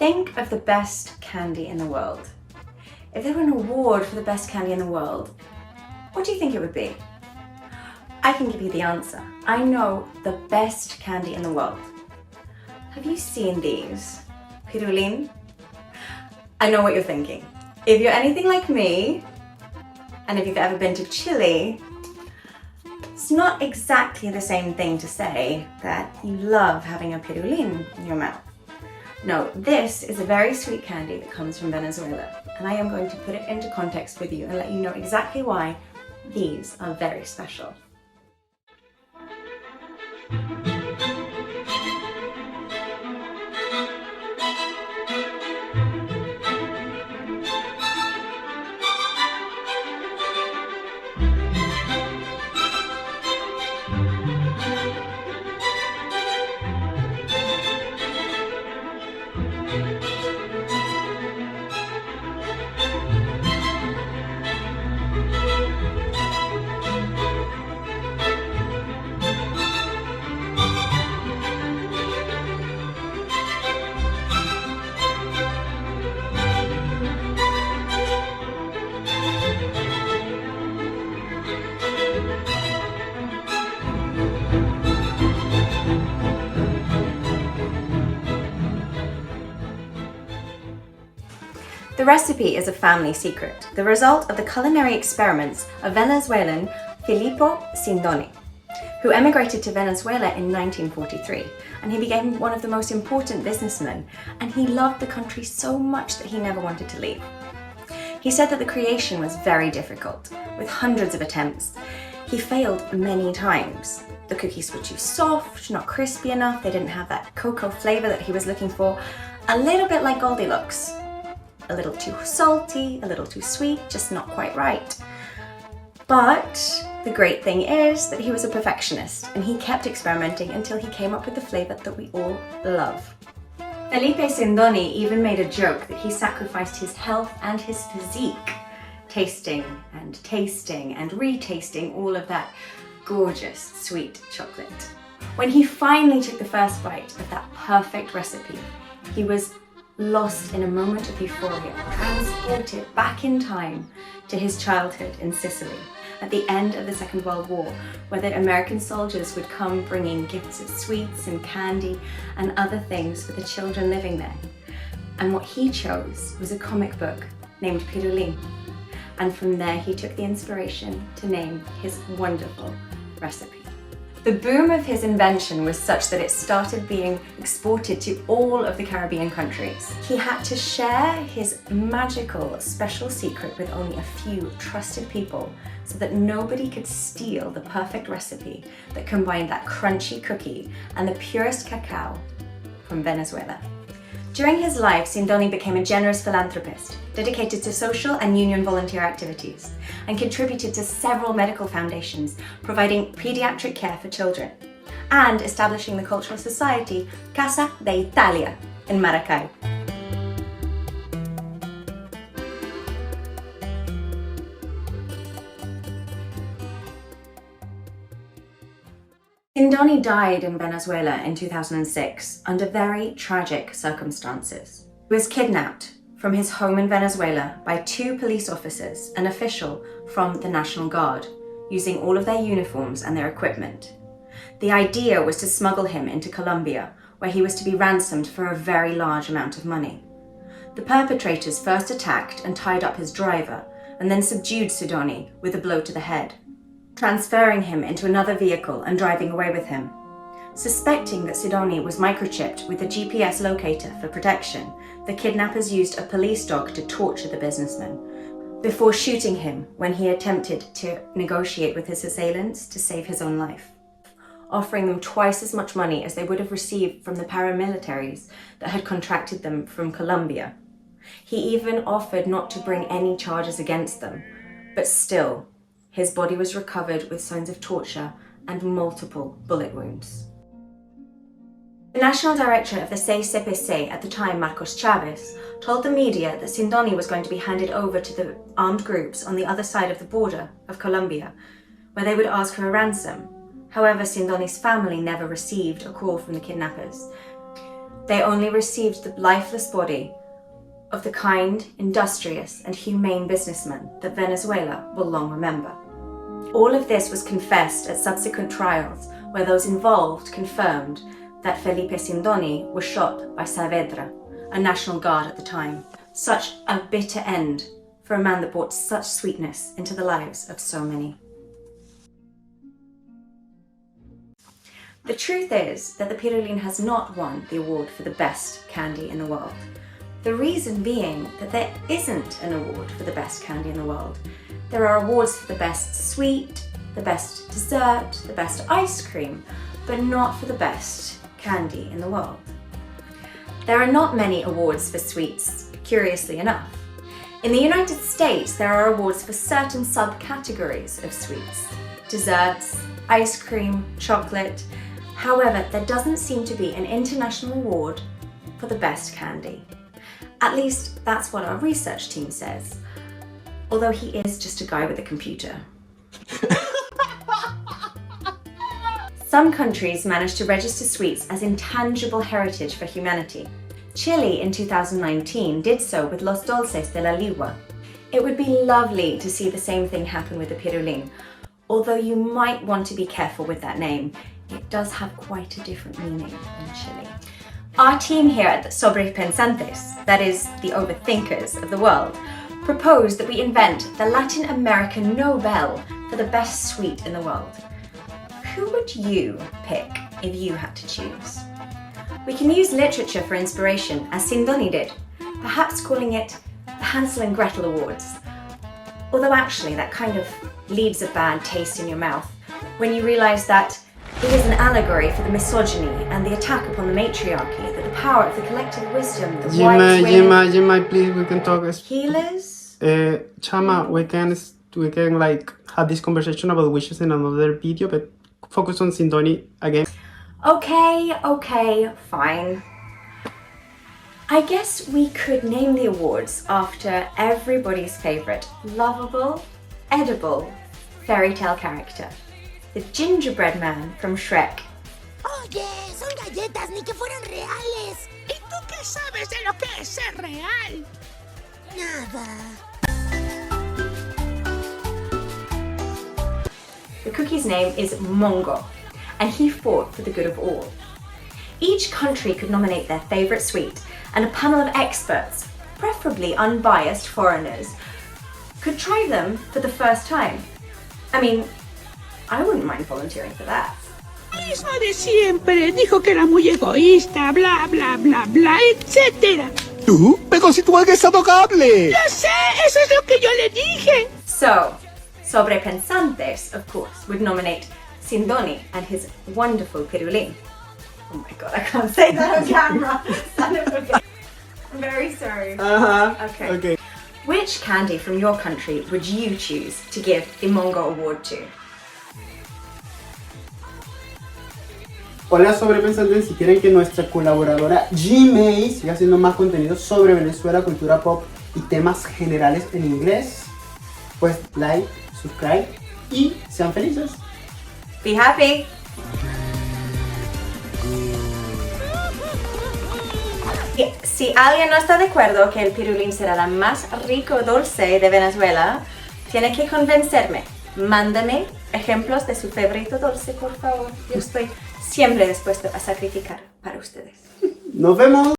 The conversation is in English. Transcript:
Think of the best candy in the world. If there were an award for the best candy in the world, what do you think it would be? I can give you the answer. I know the best candy in the world. Have you seen these? Pirulin? I know what you're thinking. If you're anything like me, and if you've ever been to Chile, it's not exactly the same thing to say that you love having a pirulin in your mouth. No, this is a very sweet candy that comes from Venezuela, and I am going to put it into context with you and let you know exactly why these are very special. The recipe is a family secret, the result of the culinary experiments of Venezuelan Felippo Sindoni, who emigrated to Venezuela in 1943, and he became one of the most important businessmen, and he loved the country so much that he never wanted to leave. He said that the creation was very difficult, with hundreds of attempts. He failed many times. The cookies were too soft, not crispy enough, they didn't have that cocoa flavor that he was looking for, a little bit like Goldilocks. A little too salty, a little too sweet, just not quite right. But the great thing is that he was a perfectionist and he kept experimenting until he came up with the flavor that we all love. Felippo Sindoni even made a joke that he sacrificed his health and his physique, tasting and retasting all of that gorgeous sweet chocolate. When he finally took the first bite of that perfect recipe, he was lost in a moment of euphoria, transported back in time to his childhood in Sicily at the end of the Second World War, where the American soldiers would come bringing gifts of sweets and candy and other things for the children living there. And what he chose was a comic book named Pirulin. And from there he took the inspiration to name his wonderful recipe. The boom of his invention was such that it started being exported to all of the Caribbean countries. He had to share his magical special secret with only a few trusted people so that nobody could steal the perfect recipe that combined that crunchy cookie and the purest cacao from Venezuela. During his life, Sindoni became a generous philanthropist, dedicated to social and union volunteer activities, and contributed to several medical foundations, providing pediatric care for children, and establishing the cultural society Casa de Italia in Maracay. Sindoni died in Venezuela in 2006 under very tragic circumstances. He was kidnapped from his home in Venezuela by 2 police officers, an official from the National Guard, using all of their uniforms and their equipment. The idea was to smuggle him into Colombia, where he was to be ransomed for a very large amount of money. The perpetrators first attacked and tied up his driver, and then subdued Sindoni with a blow to the head, transferring him into another vehicle and driving away with him. Suspecting that Sindoni was microchipped with a GPS locator for protection, the kidnappers used a police dog to torture the businessman before shooting him when he attempted to negotiate with his assailants to save his own life, offering them twice as much money as they would have received from the paramilitaries that had contracted them from Colombia. He even offered not to bring any charges against them, but still, his body was recovered with signs of torture and multiple bullet wounds. The national director of the CPC at the time, Marcos Chavez, told the media that Sindoni was going to be handed over to the armed groups on the other side of the border of Colombia, where they would ask for a ransom. However, Sindoni's family never received a call from the kidnappers. they only received the lifeless body of the kind, industrious and humane businessman that Venezuela will long remember. All of this was confessed at subsequent trials, where those involved confirmed that Felippo Sindoni was shot by Saavedra, a National Guard at the time. Such a bitter end for a man that brought such sweetness into the lives of so many. The truth is that the Pirulin has not won the award for the best candy in the world. The reason being that there isn't an award for the best candy in the world. There are awards for the best sweet, the best dessert, the best ice cream, but not for the best candy in the world. There are not many awards for sweets, curiously enough. In the United States, there are awards for certain subcategories of sweets, desserts, ice cream, chocolate. However, there doesn't seem to be an international award for the best candy. At least that's what our research team says, although he is just a guy with a computer. Some countries managed to register sweets as intangible heritage for humanity. Chile in 2019 did so with Los Dulces de la Ligua. It would be lovely to see the same thing happen with the Pirulin, although you might want to be careful with that name. It does have quite a different meaning in Chile. Our team here at Sobrepensantes, that is, the overthinkers of the world, proposed that we invent the Latin American Nobel for the best sweet in the world. Who would you pick if you had to choose? We can use literature for inspiration, as Sindoni did, perhaps calling it the Hansel and Gretel Awards. Although actually that kind of leaves a bad taste in your mouth when you realise that it is an allegory for the misogyny and the attack upon the matriarchy, that the power of the collective wisdom, the wise women... Gemma, please, we can talk. Healers? Chama, we can like have this conversation about wishes in another video, but focus on Sindoni again. Okay, fine. I guess we could name the awards after everybody's favourite lovable, edible fairy tale character. The gingerbread man from Shrek. Oye, son galletas, ni que fueran reales. ¿Y tú qué sabes de lo que es ser real? Nada. The cookie's name is Mongo, and he fought for the good of all. Each country could nominate their favourite sweet, and a panel of experts, preferably unbiased foreigners, could try them for the first time. I mean, I wouldn't mind volunteering for that. Mismo de siempre, dijo que era muy egoísta, bla, bla, bla, bla, etc. ¿Tú? Pero si tu alga es adorable. ¡Lo sé! ¡Eso es lo que yo le dije! So, Sobrepensantes, of course, would nominate Sindoni and his wonderful Pirulin. Oh my god, I can't say that on camera. Son of a bitch. I'm very sorry. Okay. Which candy from your country would you choose to give the Mongo Award to? Hola Sobrepensantes, si quieren que nuestra colaboradora Gmail siga haciendo más contenido sobre Venezuela, cultura pop y temas generales en inglés, pues like, subscribe y sean felices. Be happy! Si alguien no está de acuerdo que el Pirulin será la más rico dulce de Venezuela, tiene que convencerme. Mándame ejemplos de su favorito dulce, por favor. Yo estoy siempre dispuesto a sacrificar para ustedes. Nos vemos.